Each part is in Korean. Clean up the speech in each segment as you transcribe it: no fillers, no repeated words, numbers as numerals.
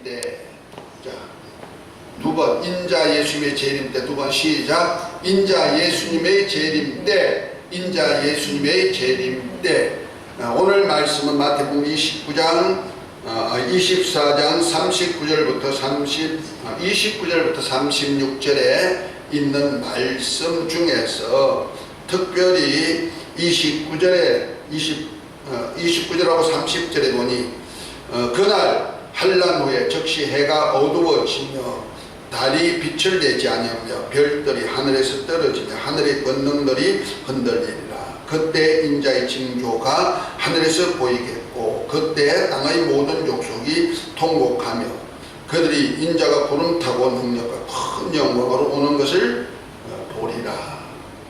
때. 자, 두 번 인자 예수님의 재림 때. 두 번 시작. 인자 예수님의 재림 때. 인자 예수님의 재림 때. 오늘 말씀은 마태복음 24장 39절부터 29절부터 36절에 있는 말씀 중에서 특별히 29절하고 30절에 보니 그날 환난 후에 즉시 해가 어두워지며 달이 빛을 내지 아니하며 별들이 하늘에서 떨어지며 하늘의 권능들이 흔들리리라. 그때 인자의 징조가 하늘에서 보이겠고 그때 땅의 모든 족속이 통곡하며 그들이 인자가 구름 타고 능력과 큰 영광으로 오는 것을 보리라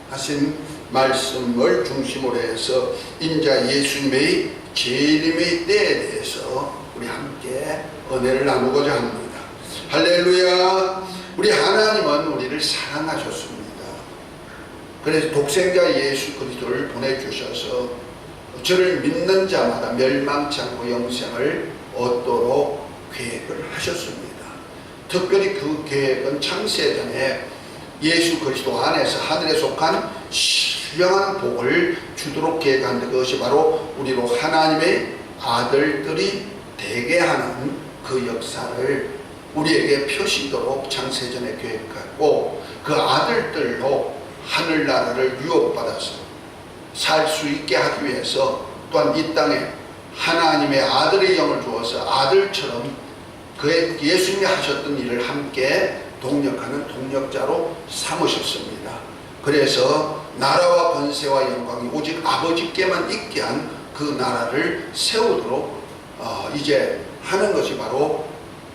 하신 말씀을 중심으로 해서 인자 예수님의 재림의 때에 대해서 우리 함께 은혜를 나누고자 합니다. 할렐루야. 우리 하나님은 우리를 사랑하셨습니다. 그래서 독생자 예수 그리스도를 보내주셔서 저를 믿는 자마다 멸망치 않고 영생을 얻도록 계획을 하셨습니다. 특별히 그 계획은 창세전에 예수 그리스도 안에서 하늘에 속한 신령한 복을 주도록 계획한데 그것이 바로 우리로 하나님의 아들들이 되게 하는 그 역사를 우리에게 펴시도록 창세전에 계획했고 그 아들들로 하늘나라를 유업받아서 살 수 있게 하기 위해서 또한 이 땅에 하나님의 아들의 영을 주어서 아들처럼 그의 예수님이 하셨던 일을 함께 동력하는 동력자로 삼으셨습니다. 그래서 나라와 권세와 영광이 오직 아버지께만 있게 한 그 나라를 세우도록 이제 하는 것이 바로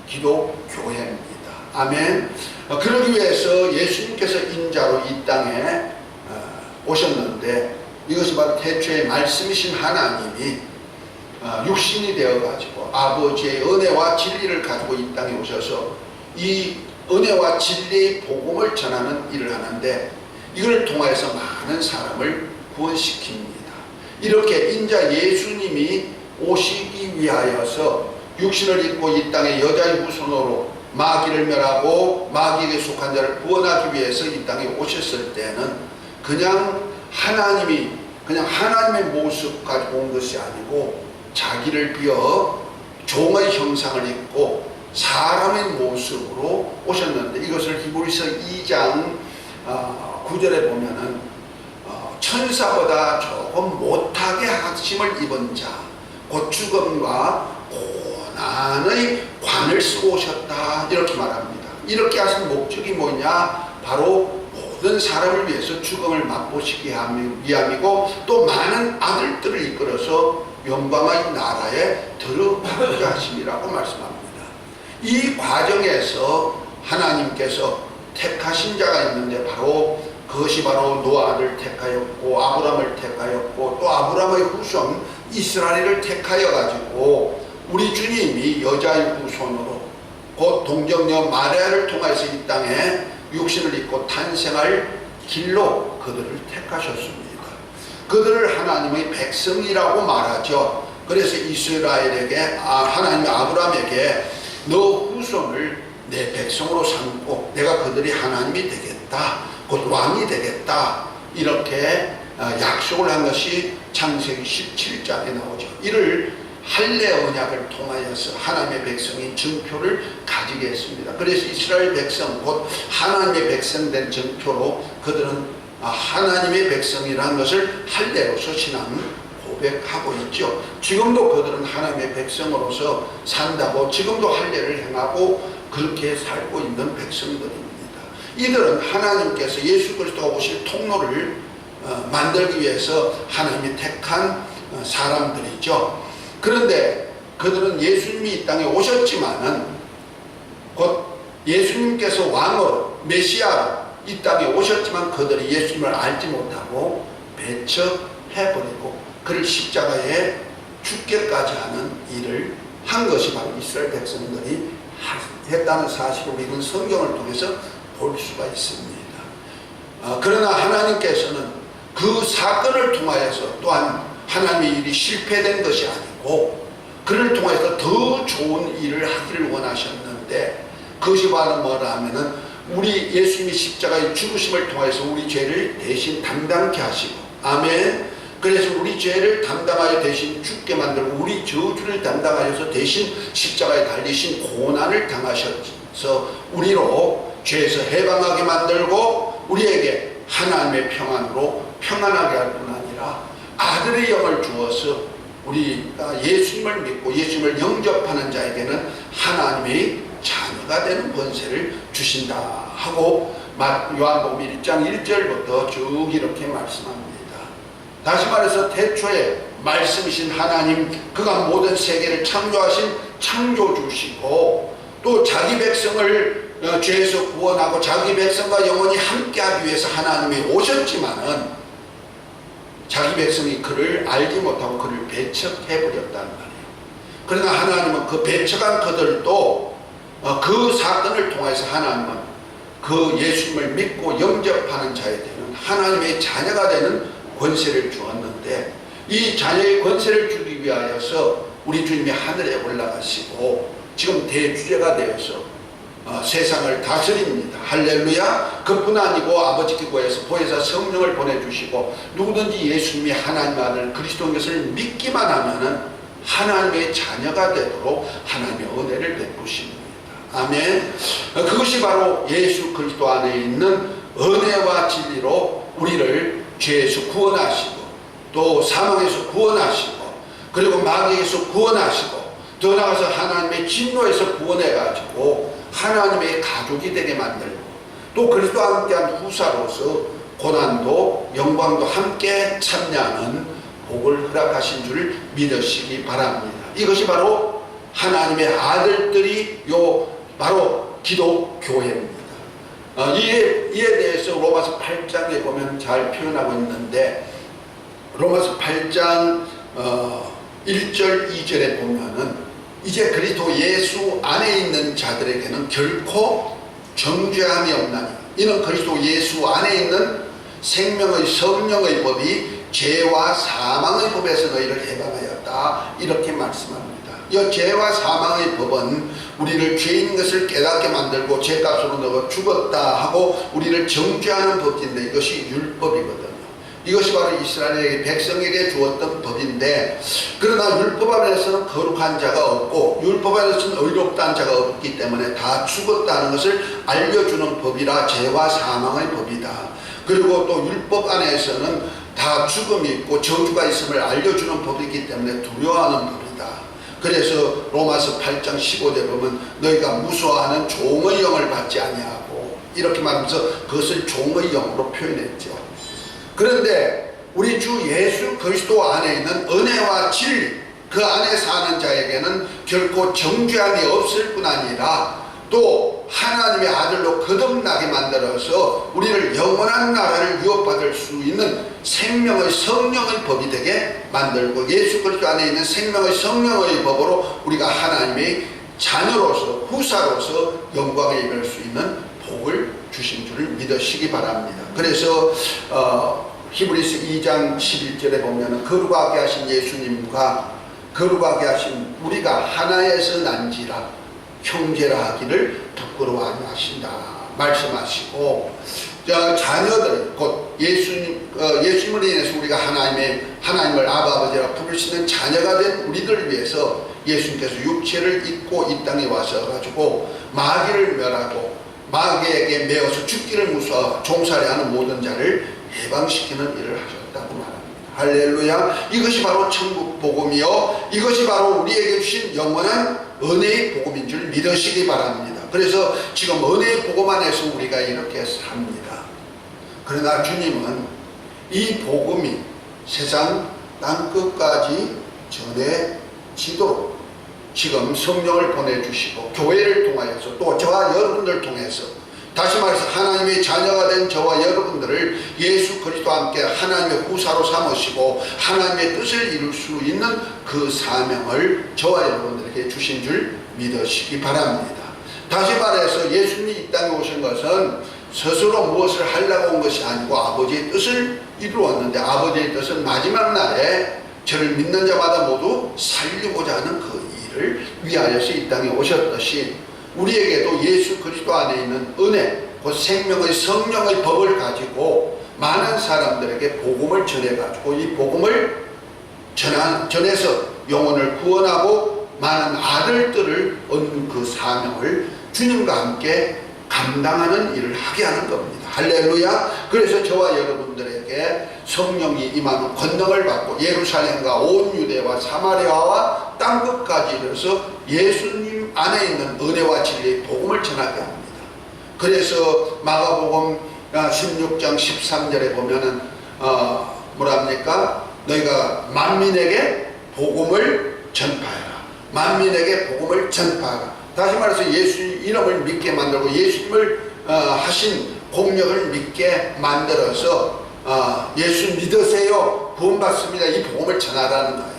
기독교회입니다. 아멘. 그러기 위해서 예수님께서 인자로 이 땅에 오셨는데 이것이 바로 태초에 말씀이신 하나님이 육신이 되어가지고 아버지의 은혜와 진리를 가지고 이 땅에 오셔서 이 은혜와 진리의 복음을 전하는 일을 하는데 이걸 통해서 많은 사람을 구원시킵니다. 이렇게 인자 예수님이 오시기 위하여서 육신을 입고 이 땅에 여자의 후손으로 마귀를 멸하고 마귀에게 속한 자를 구원하기 위해서 이 땅에 오셨을 때는 그냥 하나님의 모습 가지고 온 것이 아니고 자기를 비어 종의 형상을 입고 사람의 모습으로 오셨는데 이것을 히브리서 2장 9절에 보면은 천사보다 조금 못하게 하심을 입은 자 곧 죽음과 고난의 관을 쓰고 오셨다 이렇게 말합니다. 이렇게 하신 목적이 뭐냐? 바로 모든 사람을 위해서 죽음을 맛보시기 위함이고 또 많은 아들들을 이끌어서 영광의 나라에 들어가고자 하심이라고 말씀합니다. 이 과정에서 하나님께서 택하신 자가 있는데 그것이 바로 노아를 택하였고 아브람을 택하였고 또 아브람의 후손 이스라엘을 택하여 가지고 우리 주님이 여자의 후손으로 곧 동정녀 마리아를 통해서 이 땅에 육신을 입고 탄생할 길로 그들을 택하셨습니다. 그들을 하나님의 백성이라고 말하죠. 그래서 이스라엘에게 하나님이 아브람에게 너 후손을 내 백성으로 삼고 내가 그들이 하나님이 되겠다 곧 왕이 되겠다 이렇게 약속을 한 것이 창세기 17장에 나오죠. 이를 할례 언약을 통하여서 하나님의 백성이 증표를 가지게 했습니다. 그래서 이스라엘 백성 곧 하나님의 백성 된 증표로 그들은 하나님의 백성이라는 것을 할례로서 신앙 고백하고 있죠. 지금도 그들은 하나님의 백성으로서 산다고 지금도 할례를 행하고 그렇게 살고 있는 백성들입니다. 이들은 하나님께서 예수 그리스도가 오실 통로를 만들기 위해서 하나님이 택한 사람들이죠. 그런데 그들은 예수님이 이 땅에 오셨지만은 곧 예수님께서 왕으로 메시아로 이 땅에 오셨지만 그들이 예수님을 알지 못하고 배척해버리고 그를 십자가에 죽게까지 하는 일을 한 것이 바로 이스라엘 백성들이 했다는 사실을 우리는 성경을 통해서 볼 수가 있습니다. 그러나 하나님께서는 그 사건을 통하여서 또한 하나님의 일이 실패된 것이 아니고 그를 통해서 더 좋은 일을 하기를 원하셨는데, 그것이 바로 뭐라 하면은 우리 예수님이 십자가의 죽으심을 통해서 우리 죄를 대신 담당케 하시고, 아멘. 그래서 우리 죄를 담당하여 대신 죽게 만들고 우리 저주를 담당하여서 대신 십자가에 달리신 고난을 당하셔서 우리로 죄에서 해방하게 만들고 우리에게 하나님의 평안으로 평안하게 할 뿐 아니라 아들의 영을 주어서 우리가 예수님을 믿고 예수님을 영접하는 자에게는 하나님의 자녀가 되는 권세를 주신다 하고 요한복음 1장 1절부터 쭉 이렇게 말씀합니다. 다시 말해서 태초에 말씀이신 하나님, 그가 모든 세계를 창조하신 창조주시고 또 자기 백성을 죄에서 구원하고 자기 백성과 영원히 함께하기 위해서 하나님이 오셨지만은 자기 백성이 그를 알지 못하고 그를 배척해버렸단 말이에요. 그러나 하나님은 그 배척한 그들도 그 사건을 통해서 하나님은 그 예수님을 믿고 영접하는 자에게는 하나님의 자녀가 되는 권세를 주었는데, 이 자녀의 권세를 주기 위하여서 우리 주님이 하늘에 올라가시고 지금 대주제가 되어서 세상을 다스립니다. 할렐루야. 그뿐 아니고 아버지께 구해서 보혜사 성령을 보내주시고 누구든지 예수님이 하나님 아들 그리스도인 것을 믿기만 하면은 하나님의 자녀가 되도록 하나님의 은혜를 베푸십니다. 아멘. 그것이 바로 예수 그리스도 안에 있는 은혜와 진리로 우리를 죄에서 구원하시고 또 사망에서 구원하시고 그리고 마귀에서 구원하시고 더 나아가서 하나님의 진노에서 구원해가지고 하나님의 가족이 되게 만들고 또 그리스도와 함께한 후사로서 고난도 영광도 함께 참여하는 복을 허락하신 줄 믿으시기 바랍니다. 이것이 바로 하나님의 아들들이 바로 기독교회입니다. 이에 대해서 로마서 8장에 보면 잘 표현하고 있는데, 로마서 8장 1절 2절에 보면은 이제 그리스도 예수 안에 있는 자들에게는 결코 정죄함이 없나니 이는 그리스도 예수 안에 있는 생명의 성령의 법이 죄와 사망의 법에서 너희를 해방하였다, 이렇게 말씀합니다. 이 죄와 사망의 법은 우리를 죄인 것을 깨닫게 만들고 죄값으로 너가 죽었다 하고 우리를 정죄하는 법인데, 이것이 율법이거든요. 이것이 바로 이스라엘 백성에게 주었던 법인데, 그러나 율법 안에서는 거룩한 자가 없고 율법 안에서는 의롭다는 자가 없기 때문에 다 죽었다는 것을 알려주는 법이라 죄와 사망의 법이다. 그리고 또 율법 안에서는 다 죽음이 있고 저주가 있음을 알려주는 법이기 때문에 두려워하는 법이다. 그래서 로마서 8장 15절 보면 너희가 무서워하는 종의 영을 받지 아니하고 이렇게 말하면서 그것을 종의 영으로 표현했죠. 그런데 우리 주 예수 그리스도 안에 있는 은혜와 진리, 그 안에 사는 자에게는 결코 정죄함이 없을 뿐 아니라 또 하나님의 아들로 거듭나게 만들어서 우리를 영원한 나라를 유업받을 수 있는 생명의 성령의 법이 되게 만들고, 예수 그리스도 안에 있는 생명의 성령의 법으로 우리가 하나님의 자녀로서 후사로서 영광에 이를 수 있는 복을 주신 줄을 믿으시기 바랍니다. 그래서 히브리서 2장 11절에 보면 거룩하게 하신 예수님과 거룩하게 하신 우리가 하나에서 난지라 형제라 하기를 부끄러워하지 마신다 말씀하시고, 자녀들 곧 예수님을 인해서 우리가 하나님을 아버지라 부를 수 있는 자녀가 된 우리들을 위해서 예수님께서 육체를 입고 이 땅에 와서 가지고 마귀를 멸하고 마귀에게 매어서 죽기를 무서워 종살이하는 모든 자를 해방시키는 일을 하셨다고 말합니다. 할렐루야. 이것이 바로 천국 복음이요, 이것이 바로 우리에게 주신 영원한 은혜의 복음인 줄 믿으시기 바랍니다. 그래서 지금 은혜의 복음 안에서 우리가 이렇게 삽니다. 그러나 주님은 이 복음이 세상 땅끝까지 전해지도록 지금 성령을 보내주시고 교회를 통하여서 또 저와 여러분들 통해서, 다시 말해서 하나님의 자녀가 된 저와 여러분들을 예수 그리스도와 함께 하나님의 후사로 삼으시고 하나님의 뜻을 이룰 수 있는 그 사명을 저와 여러분들에게 주신 줄 믿으시기 바랍니다. 다시 말해서 예수님이 이 땅에 오신 것은 스스로 무엇을 하려고 온 것이 아니고 아버지의 뜻을 이루었는데, 아버지의 뜻은 마지막 날에 저를 믿는 자마다 모두 살리고자 하는 그 일을 위하여서 이 땅에 오셨듯이 우리에게도 예수 그리스도 안에 있는 은혜, 그 생명의 성령의 법을 가지고 많은 사람들에게 복음을 전해가지고 이 복음을 전해서 영혼을 구원하고 많은 아들들을 얻는 그 사명을 주님과 함께 감당하는 일을 하게 하는 겁니다. 할렐루야. 그래서 저와 여러분들에게 성령이 임하는 권능을 받고 예루살렘과 온 유대와 사마리아와 땅끝까지 이르러서 예수님 안에 있는 은혜와 진리의 복음을 전하게 합니다. 그래서 마가복음 16장 13절에 보면은 뭐랍니까? 너희가 만민에게 복음을 전파해라. 만민에게 복음을 전파하라. 다시 말해서 예수 이름을 믿게 만들고 예수님을 하신 공력을 믿게 만들어서 예수 믿으세요. 구원받습니다. 이 복음을 전하라는 거예요.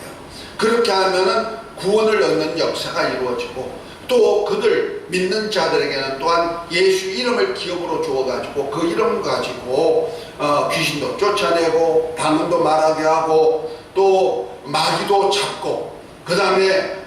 그렇게 하면은 구원을 얻는 역사가 이루어지고 또 그들 믿는 자들에게는 또한 예수 이름을 기업으로 주어가지고 그 이름 가지고 귀신도 쫓아내고 방언도 말하게 하고 또 마귀도 잡고 그 다음에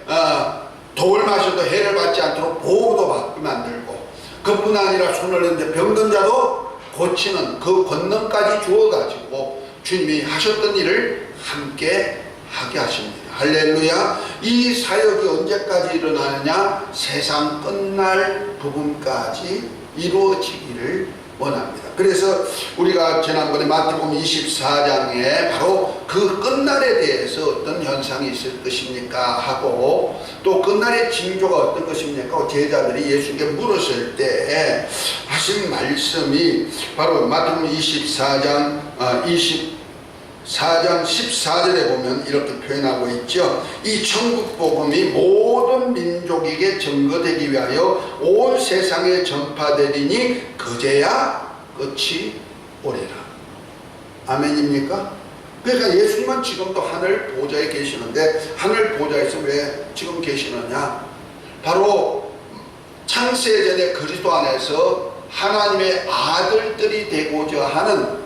독을 마셔도 해를 받지 않도록 보호도 받게 만들고 그뿐 아니라 손을 얹는 병든 자도 고치는 그 권능까지 주어가지고 주님이 하셨던 일을 함께 하게 하십니다. 할렐루야. 이 사역이 언제까지 일어나느냐? 세상 끝날 부분까지 이루어지기를 원합니다. 그래서 우리가 지난번에 마태복음 24장에 바로 그 끝날에 대해서 어떤 현상이 있을 것입니까 하고 또 끝날의 징조가 어떤 것입니까 제자들이 예수님께 물었을 때 하신 말씀이 바로 마태복음 24장 14절에 보면 이렇게 표현하고 있죠. 이 천국 복음이 모든 민족에게 증거되기 위하여 온 세상에 전파되리니 그제야 끝이 오리라. 아멘입니까? 그러니까 예수님은 지금도 하늘 보좌에 계시는데 하늘 보좌에서 왜 지금 계시느냐? 바로 창세전에 그리스도 안에서 하나님의 아들들이 되고자 하는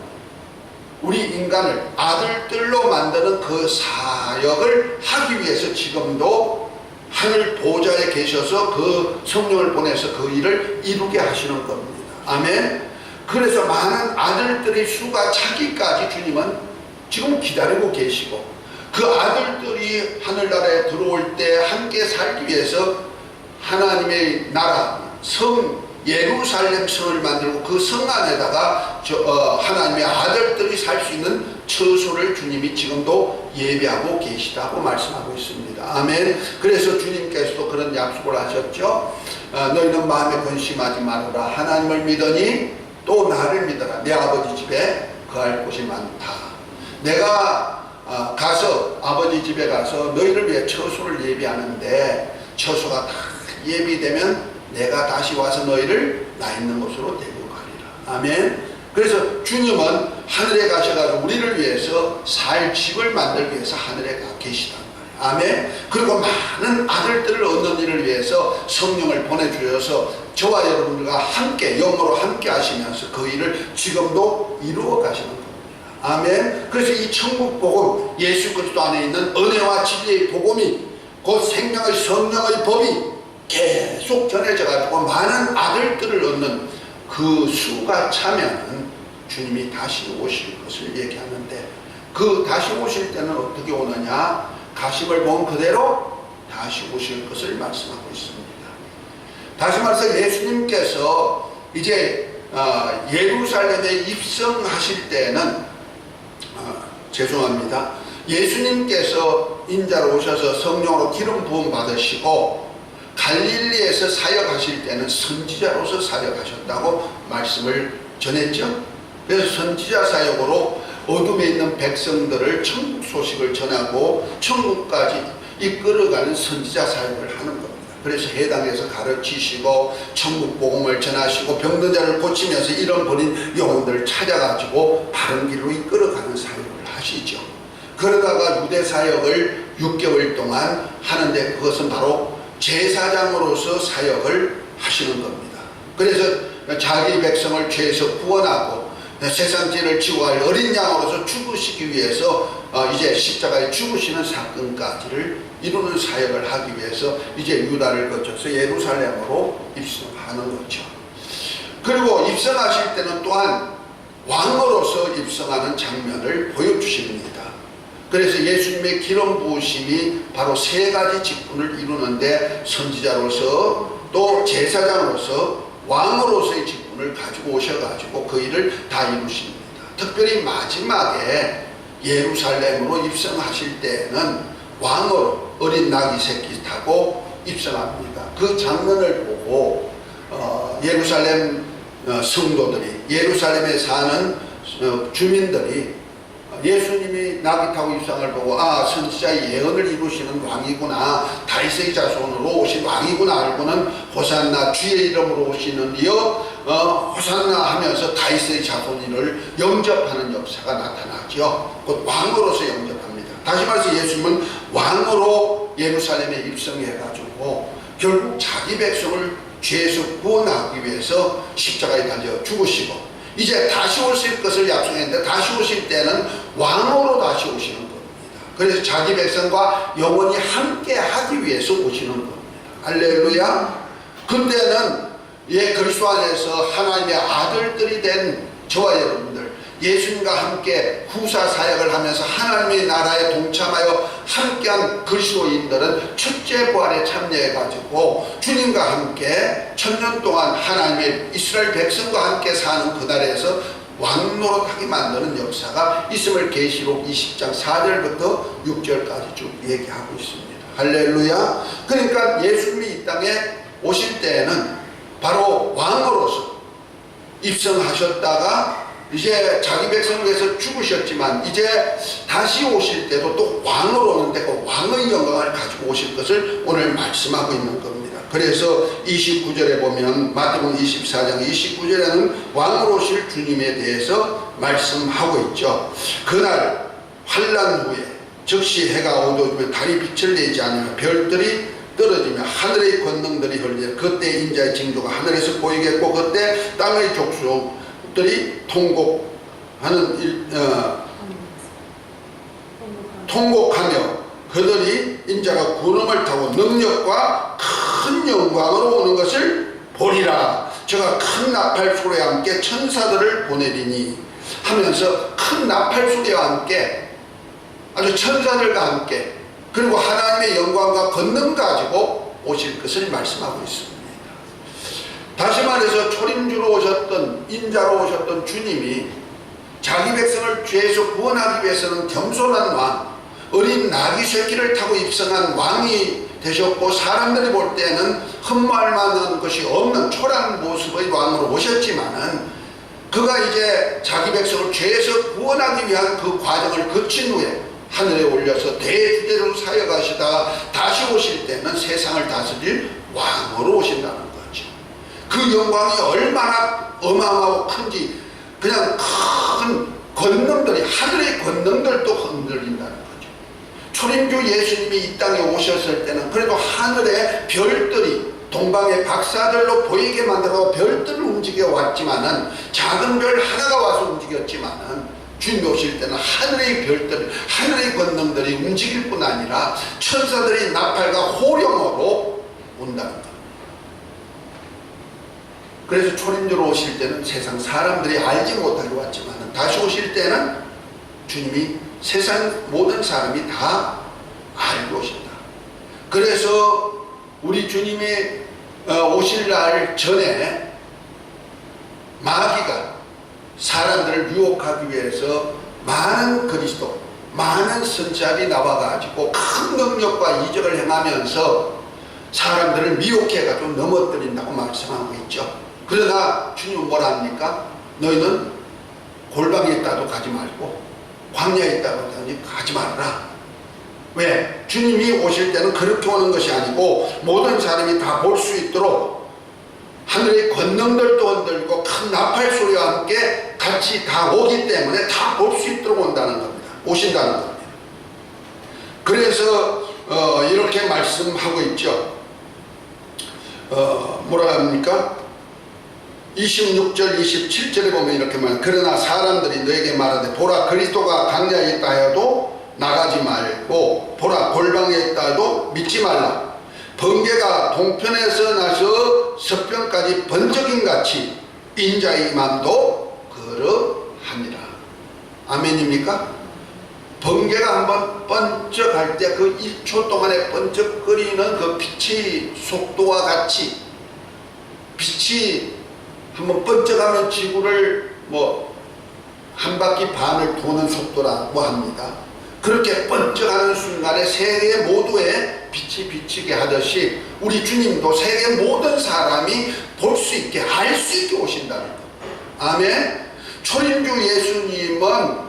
우리 인간을 아들들로 만드는 그 사역을 하기 위해서 지금도 하늘 보좌에 계셔서 그 성령을 보내서 그 일을 이루게 하시는 겁니다. 아멘. 그래서 많은 아들들의 수가 차기까지 주님은 지금 기다리고 계시고 그 아들들이 하늘나라에 들어올 때 함께 살기 위해서 하나님의 나라 성 예루살렘 성을 만들고 그 성 안에다가 하나님의 아들들이 살 수 있는 처소를 주님이 지금도 예비하고 계시다고 말씀하고 있습니다. 아멘. 그래서 주님께서도 그런 약속을 하셨죠. 너희는 마음에 근심하지 말아라. 하나님을 믿으니 또 나를 믿어라. 내 아버지 집에 거할 곳이 많다. 내가 가서 아버지 집에 가서 너희를 위해 처소를 예비하는데 처소가 다 예비되면 내가 다시 와서 너희를 나 있는 곳으로 데리고 가리라. 아멘. 그래서 주님은 하늘에 가셔가지고 우리를 위해서 살 집을 만들기 위해서 하늘에 가 계시단 말이에요. 아멘. 그리고 많은 아들들을 얻는 일을 위해서 성령을 보내주셔서 저와 여러분들과 함께 영으로 함께 하시면서 그 일을 지금도 이루어 가시는 겁니다. 아멘. 그래서 이 천국 복음 예수 그리스도 안에 있는 은혜와 진리의 복음이 곧 생명의 성령의 법이 계속 전해져 가지고 많은 아들들을 얻는 그 수가 차면 주님이 다시 오실 것을 얘기하는데 그 다시 오실 때는 어떻게 오느냐? 가심을 본 그대로 다시 오실 것을 말씀하고 있습니다. 다시 말해서 예수님께서 이제 예루살렘에 입성하실 때는 죄송합니다. 예수님께서 인자로 오셔서 성령으로 기름 부음 받으시고 갈릴리에서 사역하실 때는 선지자로서 사역하셨다고 말씀을 전했죠. 그래서 선지자 사역으로 어둠에 있는 백성들을 천국 소식을 전하고 천국까지 이끌어가는 선지자 사역을 하는 겁니다. 그래서 해당에서 가르치시고 천국 복음을 전하시고 병든 자를 고치면서 잃어버린 영혼들을 찾아가지고 바른 길로 이끌어가는 사역을 하시죠. 그러다가 유대 사역을 6개월 동안 하는데 그것은 바로 제사장으로서 사역을 하시는 겁니다. 그래서 자기 백성을 죄에서 구원하고 세상 죄를 지고 할 어린 양으로서 죽으시기 위해서 이제 십자가에 죽으시는 사건까지를 이루는 사역을 하기 위해서 이제 유다를 거쳐서 예루살렘으로 입성하는 거죠. 그리고 입성하실 때는 또한 왕으로서 입성하는 장면을 보여주십니다. 그래서 예수님의 기름 부으심이 바로 세 가지 직분을 이루는데 선지자로서 또 제사장으로서 왕으로서의 직분을 가지고 오셔가지고 그 일을 다 이루십니다. 특별히 마지막에 예루살렘으로 입성하실 때는 왕으로 어린 나귀 새끼 타고 입성합니다. 그 장면을 보고 예루살렘 성도들이, 예루살렘에 사는 주민들이 예수님이 나귀 타고 입성을 보고 선지자의 예언을 이루시는 왕이구나, 다윗의 자손으로 오신 왕이구나 알고는 호산나, 주의 이름으로 오시는 이여 호산나 하면서 다윗의 자손을 영접하는 역사가 나타나죠. 곧 왕으로서 영접합니다. 다시 말해서 예수님은 왕으로 예루살렘에 입성해가지고 결국 자기 백성을 죄에서 구원하기 위해서 십자가에 달려 죽으시고 이제 다시 오실 것을 약속했는데 다시 오실 때는 왕으로 다시 오시는 겁니다. 그래서 자기 백성과 영원히 함께 하기 위해서 오시는 겁니다. 할렐루야. 그때는 그리스도 안에서 하나님의 아들들이 된 저와 여러분들, 예수님과 함께 후사 사역을 하면서 하나님의 나라에 동참하여 함께한 그리스도인들은 첫째 부활에 참여해가지고 주님과 함께 1000년 동안 하나님의 이스라엘 백성과 함께 사는 그날에서 왕노릇하게 만드는 역사가 있음을 계시록 20장 4절부터 6절까지 쭉 얘기하고 있습니다. 할렐루야. 그러니까 예수님이 이 땅에 오실 때는 바로 왕으로서 입성하셨다가 이제 자기 백성을 위해서 죽으셨지만 이제 다시 오실 때도 또 왕으로 오는데 그 왕의 영광을 가지고 오실 것을 오늘 말씀하고 있는 겁니다. 그래서 29절에 보면 마태복음 24장 29절에는 왕으로 오실 주님에 대해서 말씀하고 있죠. 그날 환난 후에 즉시 해가 어두워지며 달이 빛을 내지 않으며 별들이 떨어지며 하늘의 권능들이 흘리며 그때 인자의 징조가 하늘에서 보이겠고 그때 땅의 족속들이 통곡하며 그들이 인자가 구름을 타고 능력과 큰 영광으로 오는 것을 보리라. 제가 큰 나팔 소리와 함께 천사들을 보내리니 하면서 큰 나팔 소리와 함께 아주 천사들과 함께 그리고 하나님의 영광과 권능 가지고 오실 것을 말씀하고 있습니다. 다시 말해서 초림주로 오셨던 인자로 오셨던 주님이 자기 백성을 죄에서 구원하기 위해서는 겸손한 왕, 어린 나귀 새끼를 타고 입성한 왕이 되셨고 사람들이 볼 때는 흠모할 만한 것이 없는 초라한 모습의 왕으로 오셨지만은 그가 이제 자기 백성을 죄에서 구원하기 위한 그 과정을 거친 후에 하늘에 올려서 대주대로 사역하시다가 다시 오실 때는 세상을 다스릴 왕으로 오신다는 거죠. 그 영광이 얼마나 어마어마하고 큰지 그냥 큰 권능들이 하늘의 권능들도 흔들린다는 거죠. 초림주 예수님이 이 땅에 오셨을 때는 그래도 하늘의 별들이 동방의 박사들로 보이게 만들어 별들을 움직여 왔지만은 작은 별 하나가 와서 움직였지만은 주님이 오실 때는 하늘의 별들, 하늘의 권능들이 움직일 뿐 아니라 천사들이 나팔과 호령으로 온다는 것. 그래서 초림주로 오실 때는 세상 사람들이 알지 못하게 왔지만 다시 오실 때는 주님이 세상 모든 사람이 다 알고 오신다. 그래서 우리 주님이 오실 날 전에 마귀가 사람들을 유혹하기 위해서 많은 그리스도, 많은 선지자들이 나와가지고 큰 능력과 이적을 행하면서 사람들을 미혹해가지고 넘어뜨린다고 말씀하고 있죠. 그러나 주님은 뭐라 합니까? 너희는 골방에 있다도 가지 말고 광야에 있다도 가지 말아라. 왜? 주님이 오실 때는 그렇게 오는 것이 아니고 모든 사람이 다 볼 수 있도록 하늘의 권능들도 흔들고 큰 나팔 소리와 함께 같이 다 오기 때문에 다 볼 수 있도록 온다는 겁니다. 오신다는 겁니다. 그래서 이렇게 말씀하고 있죠. 뭐라 합니까? 26절 27절에 보면 이렇게 말합니다. 그러나 사람들이 너에게 말하되 보라 그리스도가 광야에 있다 하여도 나가지 말고 보라 골방에 있다도 믿지 말라. 번개가 동편에서 나서 서편까지 번쩍임같이 인자의 마음도 그러하니라. 아멘입니까? 번개가 한번 번쩍할 때 그 1초 동안에 번쩍거리는 그 빛의 속도와 같이 빛이 한번 번쩍하면 지구를 한 바퀴 반을 도는 속도라고 합니다. 그렇게 번쩍하는 순간에 세계 모두에 빛이 비치게 하듯이 우리 주님도 세계 모든 사람이 볼 수 있게 알 수 있게 오신다는 것. 아멘. 초림주 예수님은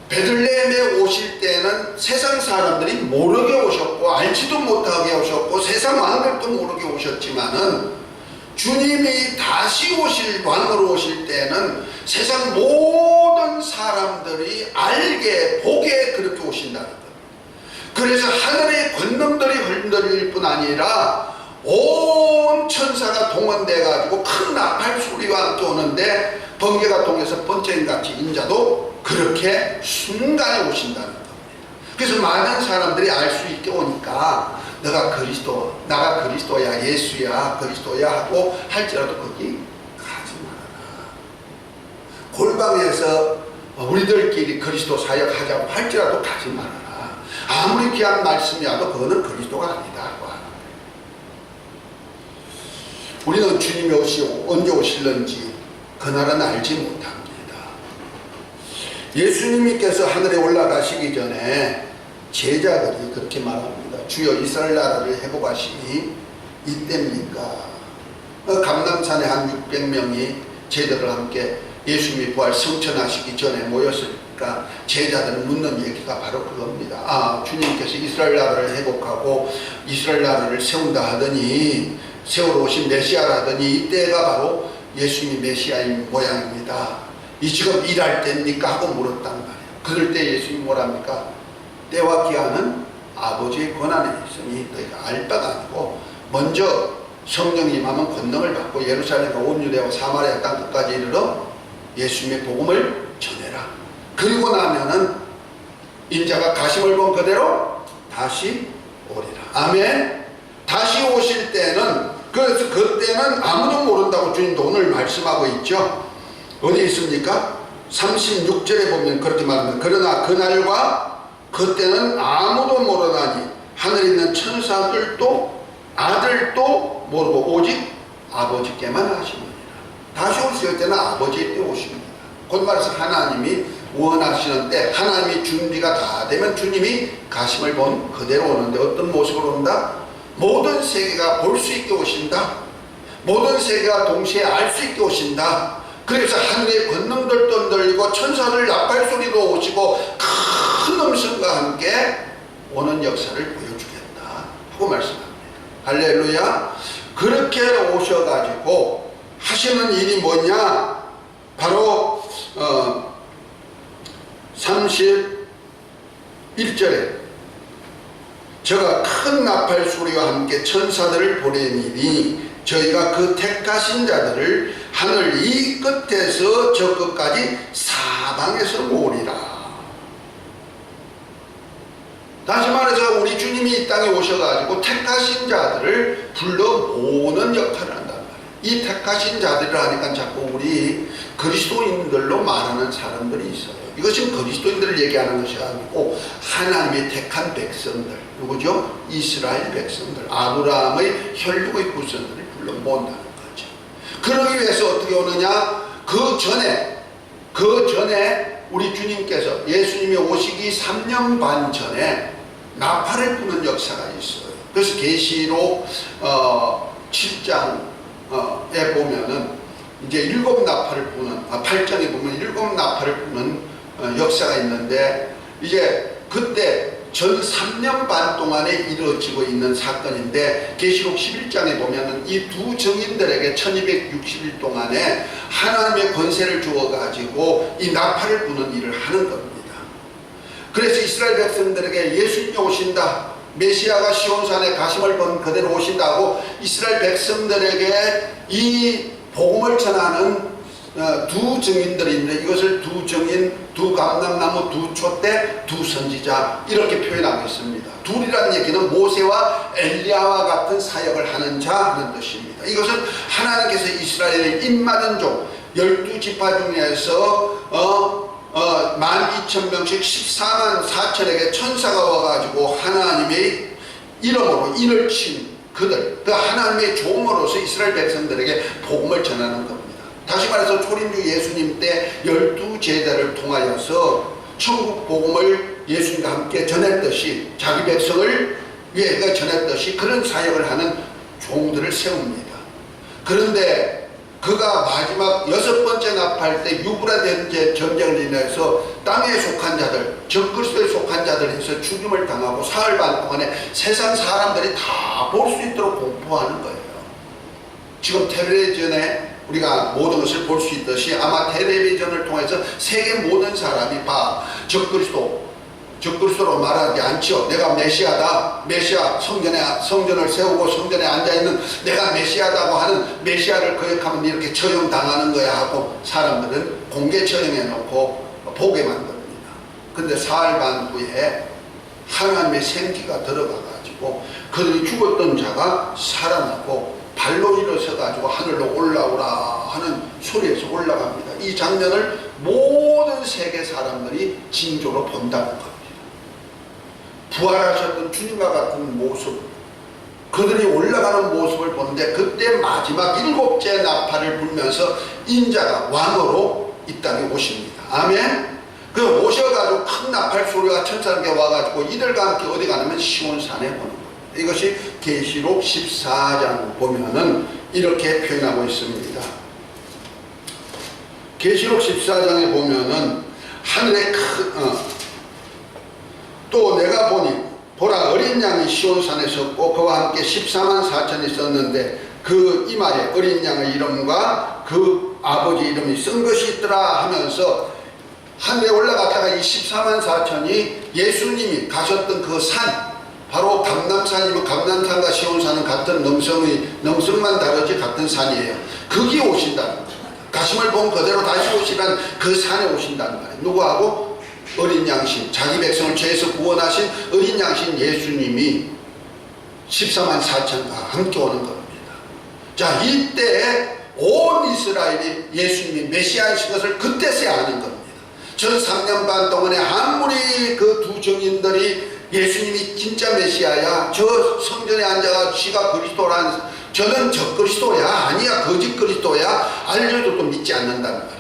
베들레헴에 오실 때는 세상 사람들이 모르게 오셨고 알지도 못하게 오셨고 세상 왕들도 모르게 오셨지만은 주님이 다시 오실 왕으로 오실 때는 세상 모든 사람들이 알게 보게 그렇게 오신다는 것. 그래서 하늘의 권능들이 흔들릴 뿐 아니라 온 천사가 동원돼 가지고 큰 나팔 소리와 함께 오는데 번개가 통해서 번쩍임같이 인자도 그렇게 순간에 오신다는 겁니다. 그래서 많은 사람들이 알 수 있게 오니까 너가 그리스도, 나가 그리스도야, 예수야, 그리스도야 하고 할지라도 거기 가지 말아라. 골방에서 우리들끼리 그리스도 사역하자고 할지라도 가지 말아라. 아무리 귀한 말씀이라도 그거는 그리스도가 아니다 하고 하는 거예요. 우리는 주님이 오시고 언제 오실는지 그날은 알지 못합니다. 예수님께서 하늘에 올라가시기 전에 제자들이 그렇게 말합니다. 주여 이스라엘 나라를 회복하시니 이때입니까? 감람산에 한 600명이 제자들과 함께 예수님이 부활 성천하시기 전에 모였으니까 제자들은 묻는 얘기가 바로 그겁니다. 주님께서 이스라엘 나라를 회복하고 이스라엘 나라를 세운다 하더니 세우러 오신 메시아라 하더니 이때가 바로 예수님이 메시아인 모양입니다. 이 지금 일할 때입니까? 하고 물었단 말이에요. 그럴 때 예수님이 뭐랍니까? 때와 기한은 아버지의 권한에 있으니 너희가 알 바가 아니고 먼저 성령이 임하면 권능을 받고 예루살렘과 온 유대와 사마리아 땅 끝까지 이르러 예수님의 복음을 전해라. 그리고 나면은 인자가 가심을 본 그대로 다시 오리라. 아멘. 다시 오실 때는 그래서 그때는 아무도 모른다고 주님도 오늘 말씀하고 있죠. 어디 있습니까? 36절에 보면 그렇게 말합니다. 그러나 그날과 그때는 아무도 모르나니 하늘에 있는 천사들도 아들도 모르고 오직 아버지께만 아시느니라. 다시 오실 때는 아버지의 때 오십니다. 곧 말해서 하나님이 원하시는 때 하나님이 준비가 다 되면 주님이 가심을 본 그대로 오는데 어떤 모습으로 온다? 모든 세계가 볼 수 있게 오신다. 모든 세계가 동시에 알 수 있게 오신다. 그래서 하늘의 권능들도 흔들리고 천사들 나팔 소리도 오시고 큰 음성과 함께 오는 역사를 보여주겠다 하고 말씀합니다. 할렐루야. 그렇게 오셔가지고 하시는 일이 뭐냐? 바로 31절에 저가 큰 나팔 소리와 함께 천사들을 보내니니 저희가 그 택하신 자들을 하늘 이 끝에서 저 끝까지 사방에서 모으리라. 다시 말해서 우리 주님이 이 땅에 오셔가지고 택하신 자들을 불러 모으는 역할을 한단 말이에요. 이 택하신 자들을 하니까 자꾸 우리 그리스도인들로 말하는 사람들이 있어요. 이것은 그리스도인들을 얘기하는 것이 아니고 하나님의 택한 백성들, 누구죠? 이스라엘 백성들, 아브라함의 혈육의 후손들을 불러 모은다는 거죠. 그러기 위해서 어떻게 오느냐? 그 전에 우리 주님께서 예수님이 오시기 3년 반 전에 나팔을 부는 역사가 있어요. 그래서 계시록 7장에 보면은 이제 7나팔을 부는 8장에 보면 7나팔을 부는 역사가 있는데 이제 그때 전 3년 반 동안에 이루어지고 있는 사건인데 계시록 11장에 보면은 이 두 증인들에게 1260일 동안에 하나님의 권세를 주어 가지고 이 나팔을 부는 일을 하는 겁니다. 그래서 이스라엘 백성들에게 예수님이 오신다, 메시아가 시온산에 가심을 본 그대로 오신다고 이스라엘 백성들에게 이 복음을 전하는 두 증인들이 있는데 이것을 두 증인, 두 감람나무, 두 촛대, 두 선지자 이렇게 표현하고 있습니다. 둘이라는 얘기는 모세와 엘리야와 같은 사역을 하는 자 하는 뜻입니다. 이것은 하나님께서 이스라엘의 입맞은 종 12지파 중에서 12,000명씩 14만 4천에게 천사가 와가지고 하나님의 이름으로 인을 친 그들, 그 하나님의 종으로서 이스라엘 백성들에게 복음을 전하는 겁니다. 다시 말해서 초림주 예수님 때 12제자를 통하여서 천국 복음을 예수님과 함께 전했듯이 자기 백성을 위해 전했듯이 그런 사역을 하는 종들을 세웁니다. 그런데 그가 마지막 6번째 납할 때 유브라데 전쟁을 인해서 땅에 속한 자들, 적그리스도에 속한 자들에서 죽임을 당하고 사흘 반 동안에 세상 사람들이 다 볼 수 있도록 공포하는 거예요. 지금 텔레비전에 우리가 모든 것을 볼 수 있듯이 아마 텔레비전을 통해서 세계 모든 사람이 적그리스도로 말하지 않죠. 내가 메시아다. 메시아 성전을 세우고 성전에 앉아있는 내가 메시아다고 하는 메시아를 거역하면 이렇게 처형당하는 거야 하고 사람들은 공개 처형해 놓고 보게 만듭니다. 근데 사흘 반 후에 하나님의 생기가 들어가가지고 그들이 죽었던 자가 살아나고 발로 일어서가지고 하늘로 올라오라 하는 소리에서 올라갑니다. 이 장면을 모든 세계 사람들이 징조로 본다는 겁니다. 부활하셨던 주님과 같은 모습, 그들이 올라가는 모습을 보는데 그때 마지막 7째 나팔을 불면서 인자가 왕으로 이 땅에 오십니다. 아멘. 그 오셔가지고 큰 나팔 소리가 천사에게 와가지고 이들과 함께 어디 가냐면 시온산에 보는 겁니다. 이것이 계시록 14장 보면은 이렇게 표현하고 있습니다. 계시록 14장에 보면은 하늘에 또 내가 보니 보라 어린 양이 시온산에 섰고 그와 함께 14만 4천이 있었는데 그 이마에 어린 양의 이름과 그 아버지 이름이 쓴 것이 있더라 하면서 하늘에 올라갔다가 이 14만 4천이 예수님이 가셨던 그 산, 바로 감람산이면 감람산과 시온산은 같은 넘성만 다르지 같은 산이에요. 거기 오신다는 겁니다. 가심을 본 그대로 다시 오시란 그 산에 오신다는 말이에요. 누구하고? 어린 양신, 자기 백성을 죄에서 구원하신 어린 양신 예수님이 14만 4천과 함께 오는 겁니다. 자, 이때 온 이스라엘이 예수님이 메시아이신 것을 그때서야 아는 겁니다. 전 3년 반 동안에 아무리 그 두 증인들이 예수님이 진짜 메시아야, 저 성전에 앉아가 지가 그리스도란, 저는 적그리스도야, 아니야 거짓 그리스도야 알려줘도 믿지 않는다는 말이야.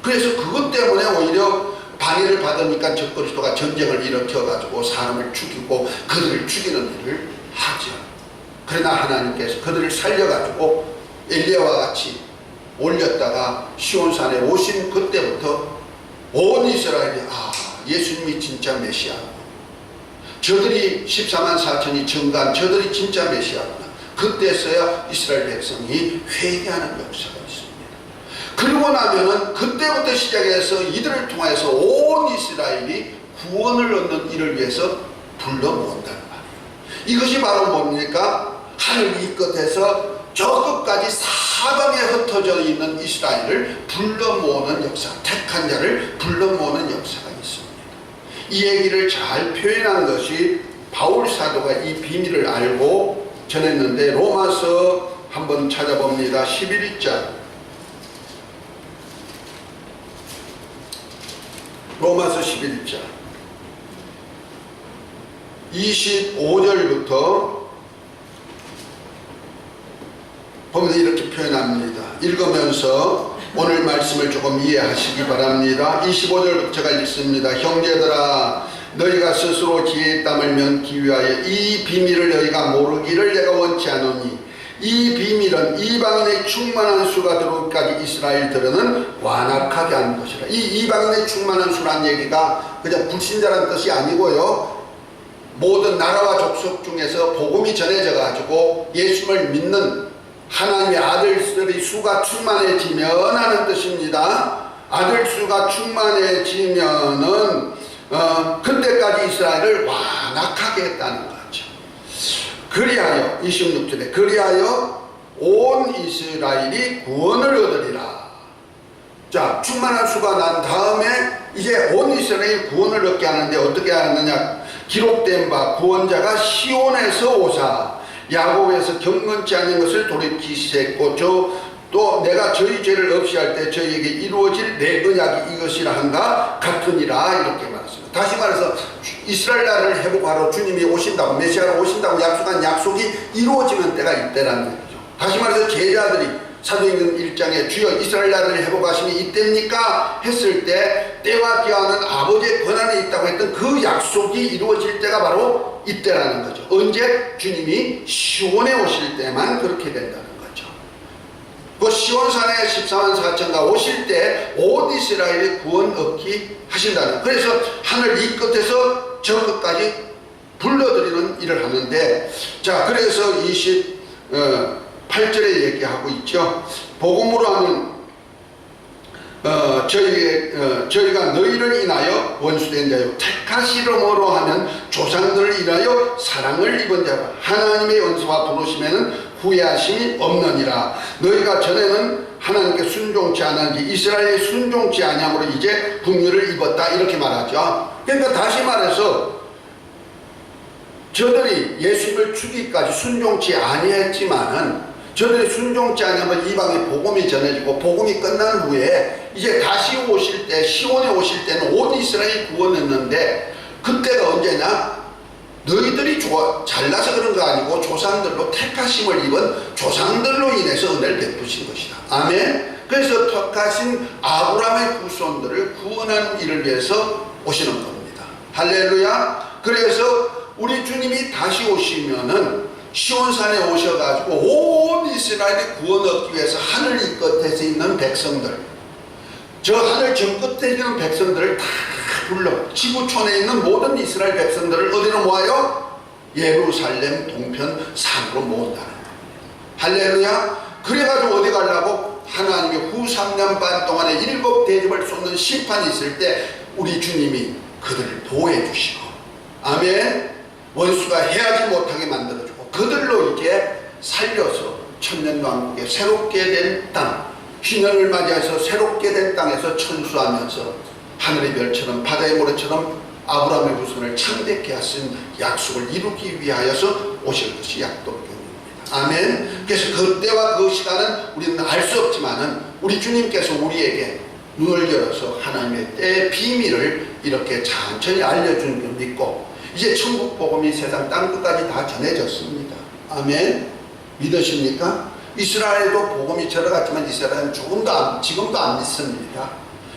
그래서 그것 때문에 오히려 방해를 받으니까 적그리스도가 전쟁을 일으켜가지고 사람을 죽이고 그들을 죽이는 일을 하죠. 그러나 하나님께서 그들을 살려가지고 엘리야와 같이 올렸다가 시온산에 오신 그때부터 온 이스라엘이 예수님이 진짜 메시아, 저들이 14만 4천이 증가한 저들이 진짜 메시아구나. 그때서야 이스라엘 백성이 회개하는 역사가 있습니다. 그러고 나면은 그때부터 시작해서 이들을 통해서 온 이스라엘이 구원을 얻는 일을 위해서 불러 모은다는 말이에요. 이것이 바로 뭡니까? 하늘 이 끝에서 저 끝까지 사방에 흩어져 있는 이스라엘을 불러 모으는 역사, 택한 자를 불러 모으는 역사가 있습니다. 이 얘기를 잘 표현한 것이 바울 사도가 이 비밀을 알고 전했는데 로마서 한번 찾아봅니다. 11장 로마서 11장 25절부터 보면 이렇게 표현합니다. 읽으면서 오늘 말씀을 조금 이해하시기 바랍니다. 25절부터 제가 읽습니다. 형제들아, 너희가 스스로 지혜의 땀을 면기 위하여 이 비밀을 너희가 모르기를 내가 원치 않으니, 이 비밀은 이방인의 충만한 수가 들어오기까지 이스라엘들은 완악하게 하는 것이라. 이 이방인의 충만한 수란 얘기가 그냥 불신자라는 뜻이 아니고요, 모든 나라와 족속 중에서 복음이 전해져 가지고 예수를 믿는 하나님의 아들들의 수가 충만해지면 하는 뜻입니다. 아들 수가 충만해지면은 그때까지 이스라엘을 완악하게 했다는 거죠. 그리하여 26절에 그리하여 온 이스라엘이 구원을 얻으리라. 자, 충만한 수가 난 다음에 이제 온 이스라엘 구원을 얻게 하는데 어떻게 하느냐? 기록된 바 구원자가 시온에서 오사 야곱에서 경건치 않은 것을 돌이키시고 또 내가 저희 죄를 없이 할 때 저희에게 이루어질 내 언약이 이것이라 한가 같으니라 이렇게 말했습니다. 다시 말해서 이스라엘 나라를 회복하러 주님이 오신다고 메시아로 오신다고 약속한 약속이 이루어지는 때가 이때라는 얘기죠. 다시 말해서 제자들이 사도행전 1장에 주여 이스라엘 나라를 회복하심이 이때입니까? 했을 때 때와 기한은 아버지의 권한에 있다고 했던 그 약속이 이루어질 때가 바로 이때라는 거죠. 언제? 주님이 시온에 오실 때만 그렇게 된다는 거죠. 그 시온산에 14만 4천가 오실 때 온 이스라엘의 구원 얻기 하신다는, 그래서 하늘 이 끝에서 저 끝까지 불러들이는 일을 하는데, 자 그래서 8절에 얘기하고 있죠. 복음으로 하는 저희가 너희를 인하여 원수된 자요 택하시름으로 하면 조상들을 인하여 사랑을 입은 자라 하나님의 은혜와 부르심에는 후회하심이 없느니라. 너희가 전에는 하나님께 순종치 않았는지 이스라엘에 순종치 아니함으로 이제 분유를 입었다 이렇게 말하죠. 그러니까 다시 말해서 저들이 예수님을 죽이기까지 순종치 아니했지만은 저들이 순종치 않으면 이방에 복음이 전해지고 복음이 끝난 후에 이제 다시 오실 때 시온에 오실 때는 온 이스라엘이 구원했는데 그때가 언제냐? 너희들이 잘나서 그런 거 아니고 조상들로 택하심을 입은 조상들로 인해서 은혜를 베푸신 것이다. 아멘. 그래서 택하신 아브라함의 후손들을 구원하는 일을 위해서 오시는 겁니다. 할렐루야. 그래서 우리 주님이 다시 오시면은 시온산에 오셔가지고 온 이스라엘의 구원 얻기 위해서 하늘 이 끝에서 있는 백성들, 저 하늘 저 끝에 있는 백성들을 다 불러 지구촌에 있는 모든 이스라엘 백성들을 어디로 모아요? 예루살렘 동편 산으로 모은다는 거예요. 할렐루야. 그래가지고 어디 가려고? 하나님의 후 3년 반 동안에 7 대접을 쏟는 심판이 있을 때 우리 주님이 그들을 보호해 주시고, 아멘, 원수가 해하지 못하게 만들어주고 그들로 이제 살려서 천년왕국에 새롭게 된 땅, 희년을 맞이해서 새롭게 된 땅에서 천수하면서 하늘의 별처럼 바다의 모래처럼 아브라함의 후손을 창대케 하신 약속을 이루기 위하여서 오실 것이 약도교입니다. 아멘. 그래서 그때와 그 시간은 우리는 알 수 없지만은 우리 주님께서 우리에게 눈을 열어서 하나님의 때의 비밀을 이렇게 천천히 알려주는 걸 믿고 이제 천국 복음이 세상 땅끝까지 다 전해졌습니다. 아멘. 믿으십니까? 이스라엘도 복음이 들어갔지만 이스라엘은 지금도 안 믿습니다.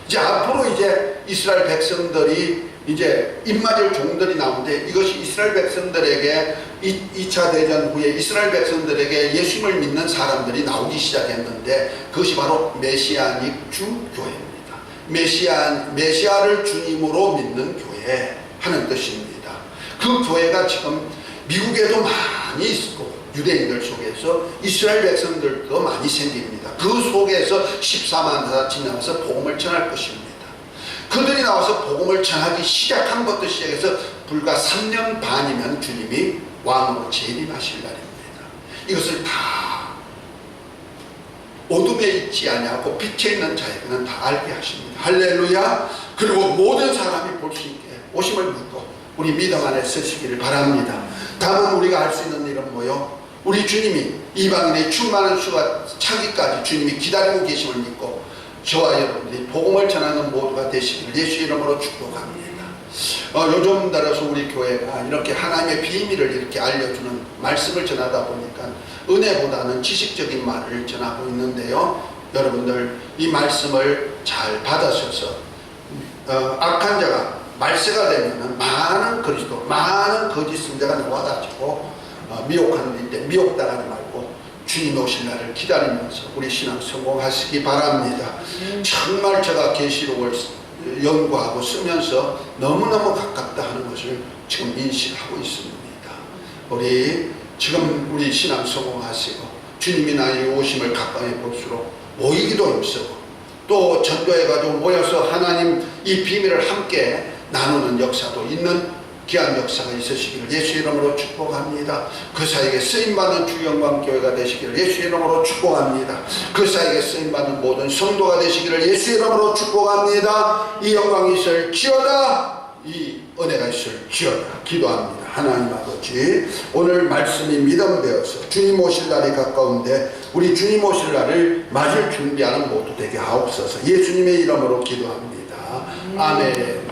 이제 앞으로 이제 이스라엘 백성들이 이제 입맞을 종들이 나오는데 이것이 이스라엘 백성들에게 2차 대전 후에 이스라엘 백성들에게 예수님을 믿는 사람들이 나오기 시작했는데 그것이 바로 메시아닉 주 교회입니다. 메시아를 주님으로 믿는 교회 하는 뜻입니다. 그 교회가 지금 미국에도 많이 있고 유대인들 속에서 이스라엘 백성들도 많이 생깁니다. 그 속에서 14만 4천 나와서 복음을 전할 것입니다. 그들이 나와서 복음을 전하기 시작한 것부터 시작해서 불과 3년 반이면 주님이 왕으로 재림하실 날입니다. 이것을 다 어둠에 있지 아니하고 빛에 있는 자에게는 다 알게 하십니다. 할렐루야. 그리고 모든 사람이 볼 수 있게 오심을 믿고 우리 믿음 안에 서시기를 바랍니다. 다만 우리가 할 수 있는 일은 뭐요? 우리 주님이 이방인의 충만한 수가 차기까지 주님이 기다리고 계심을 믿고 저와 여러분들이 복음을 전하는 모두가 되시기를 예수 이름으로 축복합니다. 요즘 들어서 우리 교회가 이렇게 하나님의 비밀을 이렇게 알려주는 말씀을 전하다 보니까 은혜보다는 지식적인 말을 전하고 있는데요. 여러분들 이 말씀을 잘 받으셔서 악한 자가 말세가 되면은 많은 그리스도, 많은 거짓 선자가 나와가지고 미혹하는 일인데 미혹당하지 말고 주님 오실 날을 기다리면서 우리 신앙 성공하시기 바랍니다. 정말 제가 계시록을 연구하고 쓰면서 너무너무 가깝다 하는 것을 지금 인식하고 있습니다. 우리 신앙 성공하시고 주님이 나의 오심을 가까이 볼수록 모이기도 힘쓰고 또 전도해가지고 모여서 하나님 이 비밀을 함께 나누는 역사도 있는 귀한 역사가 있으시기를 예수 이름으로 축복합니다. 그 사에게 쓰임받는 주영광교회가 되시기를 예수 이름으로 축복합니다. 그 사에게 쓰임받는 모든 성도가 되시기를 예수 이름으로 축복합니다. 이 영광이 있을지어다, 이 은혜가 있을지어다 기도합니다. 하나님 아버지, 오늘 말씀이 믿음되어서 주님 오실 날이 가까운데 우리 주님 오실 날을 맞을 준비하는 모두 되게 하옵소서. 예수님의 이름으로 기도합니다. 아멘.